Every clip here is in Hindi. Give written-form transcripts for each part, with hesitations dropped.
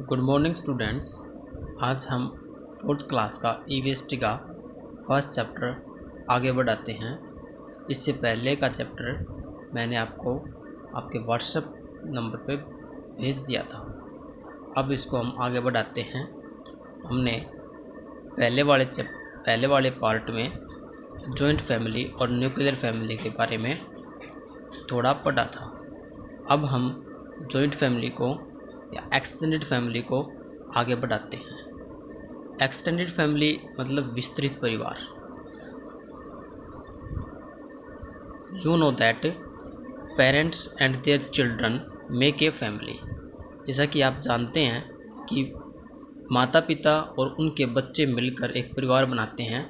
Good morning students. आज हम फोर्थ क्लास का ईवीएसटी का फर्स्ट चैप्टर आगे बढ़ाते हैं। इससे पहले का चैप्टर मैंने आपको आपके व्हाट्सएप नंबर पे भेज दिया था। अब इसको हम आगे बढ़ाते हैं। हमने पहले वाले पार्ट में जॉइंट फैमिली और न्यूक्लियर फैमिली के बारे में थोड़ा पढ़ा था। अब हम जॉइंट फैमिली को या एक्सटेंडेड फैमिली को आगे बढ़ाते हैं। एक्सटेंडेड फैमिली मतलब विस्तृत परिवार। You know that parents and their children make a family. जैसा कि आप जानते हैं कि माता पिता और उनके बच्चे मिलकर एक परिवार बनाते हैं।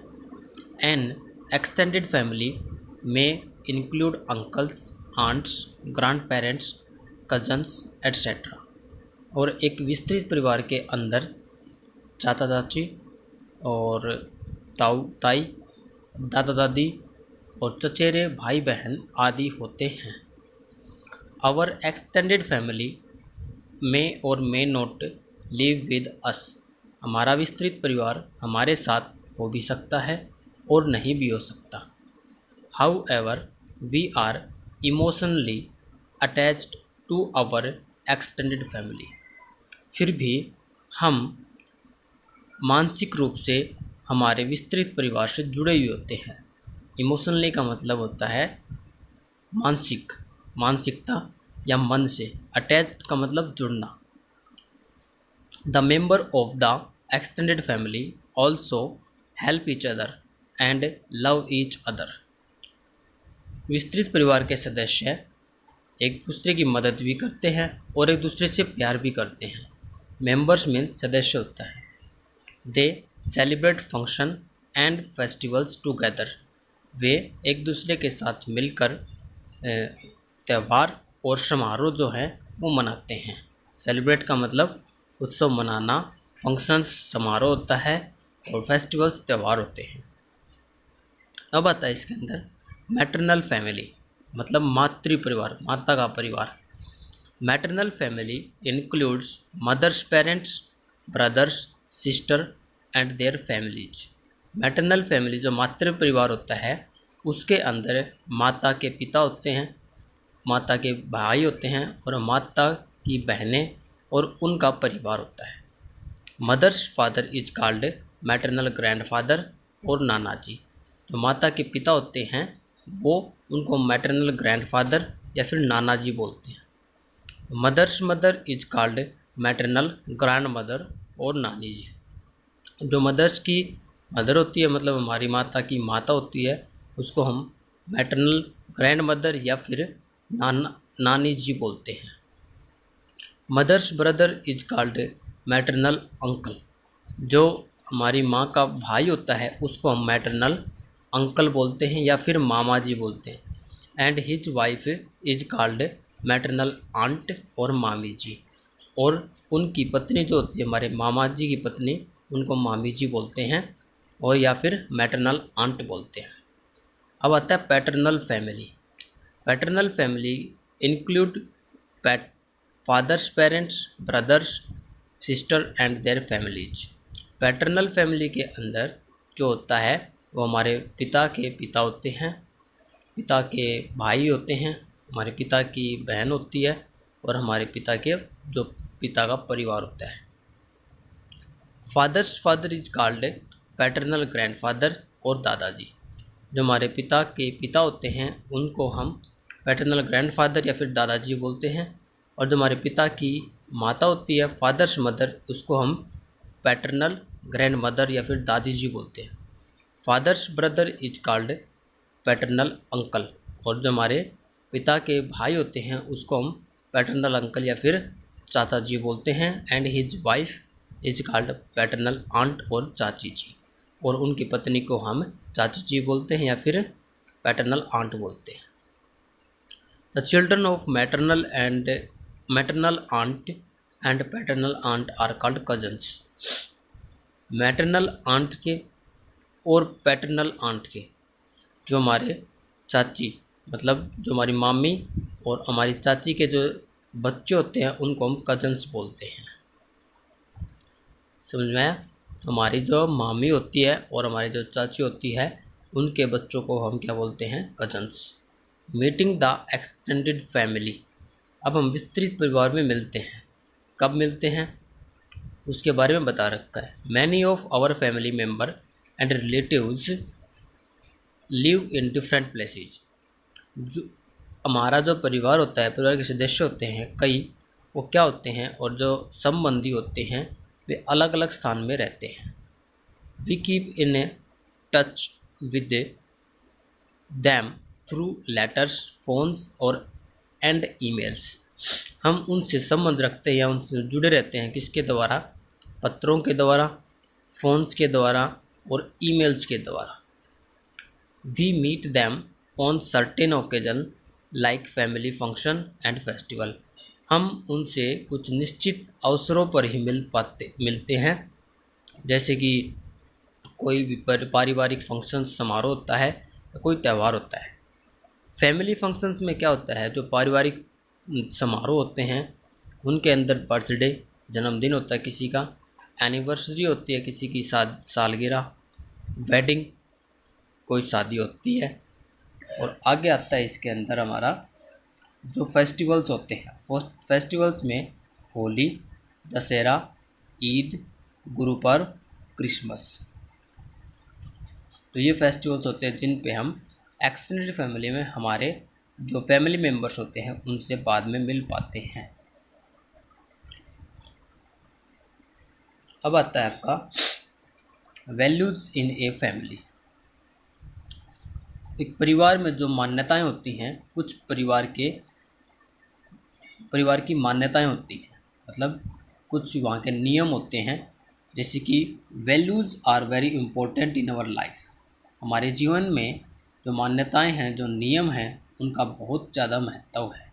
एन एक्सटेंडेड फैमिली में include uncles, aunts, grandparents, cousins etcetera. और एक विस्तृत परिवार के अंदर चाचा चाची और ताऊ ताई, दादा दादी और चचेरे भाई बहन आदि होते हैं। आवर एक्सटेंडेड फैमिली में और may not live with us. हमारा विस्तृत परिवार हमारे साथ हो भी सकता है और नहीं भी हो सकता। However we are emotionally attached to our extended family. फिर भी हम मानसिक रूप से हमारे विस्तृत परिवार से जुड़े हुए होते हैं। इमोशनली का मतलब होता है मानसिकता या मन से। अटैच्ड का मतलब जुड़ना। The member of the extended family also help each other and love each other. विस्तृत परिवार के सदस्य एक दूसरे की मदद भी करते हैं और एक दूसरे से प्यार भी करते हैं। मेंबर्स मीन्स सदस्य होता है। They celebrate function and festivals together. वे एक दूसरे के साथ मिलकर त्यौहार और समारोह जो है वो मनाते हैं। सेलिब्रेट का मतलब उत्सव मनाना, फंक्शंस समारोह होता है और फेस्टिवल्स त्यौहार होते हैं। अब आता है इसके अंदर मैटरनल फैमिली मतलब मातृ परिवार, माता का परिवार। Maternal family includes mother's parents, brothers, sister and their families. Maternal family जो मातृ परिवार होता है उसके अंदर माता के पिता होते हैं, माता के भाई होते हैं और माता की बहनें और उनका परिवार होता है। Mother's father is called maternal grandfather और नाना जी। जो माता के पिता होते हैं वो उनको मैटरनल ग्रैंडफादर या फिर नाना जी बोलते हैं। Mother's mother is called maternal grandmother और नानी जी। जो मदर्स की मदर होती है मतलब हमारी माता की माता होती है उसको हम मैटरनल ग्रैंड मदर या फिर नानी जी बोलते हैं। Mother's brother is called maternal uncle. जो हमारी माँ का भाई होता है उसको हम मैटरनल अंकल बोलते हैं या फिर मामा जी बोलते हैं। And his wife is called maternal aunt और मामी जी। और उनकी पत्नी जो होती है हमारे मामा जी की पत्नी उनको मामी जी बोलते हैं और या फिर मैटरनल आंट बोलते हैं। अब आता है paternal family. Paternal family include father's parents, brothers, sister and their families. Paternal family के अंदर जो होता है वो हमारे पिता के पिता होते हैं, पिता के भाई होते हैं, हमारे पिता की बहन होती है और हमारे पिता के जो पिता का परिवार होता है। Father's father is called paternal grandfather और दादाजी। जो हमारे पिता के पिता होते हैं उनको हम पैटर्नल ग्रैंडफादर या फिर दादाजी बोलते हैं। और जो हमारे पिता की माता होती है फादर्स मदर उसको हम पैटर्नल ग्रैंड मदर या फिर दादी जी बोलते हैं। Fathers brother is called paternal uncle. और जो हमारे पिता के भाई होते हैं उसको हम पैटर्नल अंकल या फिर चाचा जी बोलते हैं। And his wife is called paternal aunt और चाची जी। और उनकी पत्नी को हम चाची जी बोलते हैं या फिर पैटर्नल आंट बोलते हैं। The children of maternal aunt and paternal aunt are called cousins. Maternal aunt के और पैटर्नल आंट के जो हमारे चाची मतलब जो हमारी मामी और हमारी चाची के जो बच्चे होते हैं उनको हम कजन्स बोलते हैं। समझ में आया? हमारी जो मामी होती है और हमारी जो चाची होती है उनके बच्चों को हम क्या बोलते हैं? Cousins. Meeting the extended family. अब हम विस्तृत परिवार में मिलते हैं। कब मिलते हैं उसके बारे में बता रखा है। Many of our family member and relatives live in different places. जो हमारा जो परिवार होता है, परिवार के सदस्य होते हैं कई, वो क्या होते हैं और जो संबंधी होते हैं वे अलग अलग स्थान में रहते हैं। We keep in a touch with them through letters, phones और एंड ईमेल्स। हम उनसे संबंध रखते हैं या उनसे जुड़े रहते हैं किसके द्वारा? पत्रों के द्वारा, फ़ोन्स के द्वारा और ईमेल्स के द्वारा। We meet them on certain occasion like family function and festival. हम उनसे कुछ निश्चित अवसरों पर ही मिलते हैं, जैसे कि कोई भी पारिवारिक फंक्शन समारोह होता है या कोई त्यौहार होता है। फैमिली फंक्शंस में क्या होता है? जो पारिवारिक समारोह होते हैं उनके अंदर बर्थडे, जन्मदिन होता है किसी का, एनिवर्सरी होती है किसी की सालगिरह, वेडिंग, कोई शादी होती है। और आगे आता है इसके अंदर हमारा जो फेस्टिवल्स होते हैं। फेस्टिवल्स में होली, दशहरा, ईद, गुरु पर्व, क्रिसमस। तो ये फेस्टिवल्स होते हैं जिन पे हम एक्सटेंडेड फैमिली में हमारे जो फैमिली मेम्बर्स होते हैं उनसे बाद में मिल पाते हैं। अब आता है आपका वैल्यूज़ इन ए फैमिली। एक परिवार में जो मान्यताएं होती हैं, कुछ परिवार की मान्यताएं होती हैं, मतलब कुछ वहाँ के नियम होते हैं। जैसे कि values are very important in our life. हमारे जीवन में जो मान्यताएं हैं, जो नियम हैं, उनका बहुत ज़्यादा महत्व है।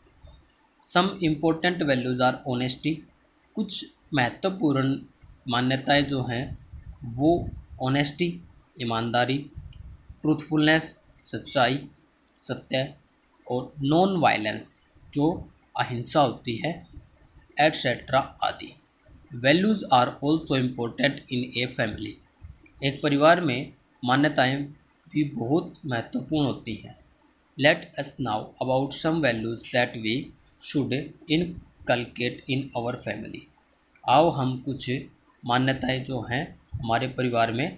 Some important values are honesty. कुछ महत्वपूर्ण मान्यताएं जो हैं वो ऑनेस्टी, ईमानदारी, ट्रूथफुलनेस, सच्चाई, सत्य, और नॉन वायलेंस जो अहिंसा होती है, एटसेट्रा आदि। Values are also important in a family. एक परिवार में मान्यताएं भी बहुत महत्वपूर्ण होती हैं। Let us now about some values that we should inculcate in our family. आओ हम कुछ मान्यताएं जो हैं हमारे परिवार में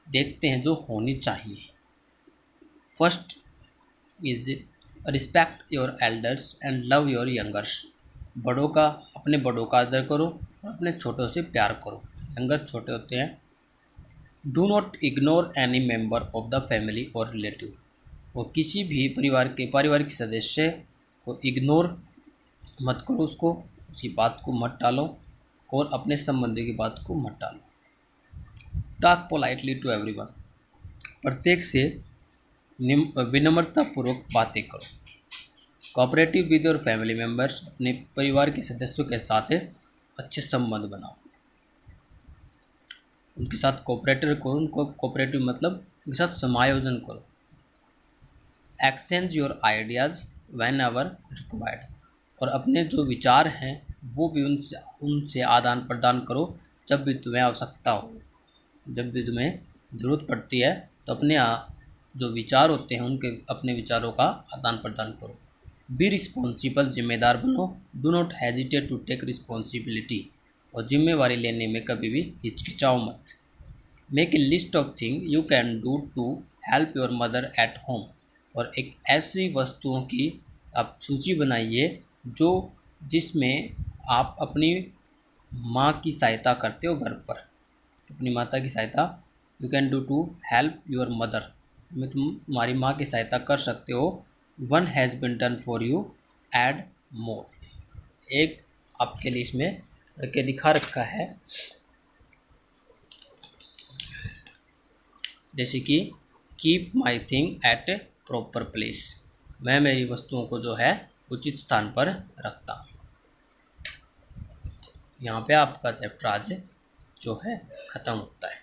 देखते हैं जो होनी चाहिए। First is respect your elders and love your youngers. अपने बड़ों का आदर करो और अपने छोटों से प्यार करो। यंगर्स छोटे होते हैं। Do not ignore any member of the family और रिलेटिव। और किसी भी पारिवारिक सदस्य को इग्नोर मत करो, उसकी बात को मत टालो और अपने संबंधी की बात को मत टालो। Talk politely to everyone. प्रत्येक से विनम्रतापूर्वक बातें करो। Cooperative with your family members. अपने परिवार के सदस्यों के साथ अच्छे संबंध बनाओ, उनके साथ कोऑपरेटिव करो। उनको कोऑपरेटिव मतलब उनके साथ समायोजन करो। Exchange your ideas when ever required. और अपने जो विचार हैं वो भी उनसे आदान प्रदान करो जब भी तुम्हें आवश्यकता हो, जब भी तुम्हें ज़रूरत पड़ती है तो अपने जो विचार होते हैं उनके अपने विचारों का आदान प्रदान करो। Be responsible. जिम्मेदार बनो। Do not hesitate to take responsibility. और जिम्मेवारी लेने में कभी भी हिचकिचाओ मत। Make a list of thing you can do to help your mother at home. और एक ऐसी वस्तुओं की आप सूची बनाइए जिसमें आप अपनी माँ की सहायता करते हो घर पर। अपनी माता की सहायता you can do to help your mother, में तुम तुम्हारी माँ की सहायता कर सकते हो। One has been done for you, add more. एक आपके लिए इसमें करके दिखा रखा है, जैसे कि keep my thing at proper place. मैं मेरी वस्तुओं को जो है उचित स्थान पर रखता हूँ। यहाँ पे आपका चैप्टर आज जो है ख़त्म होता है।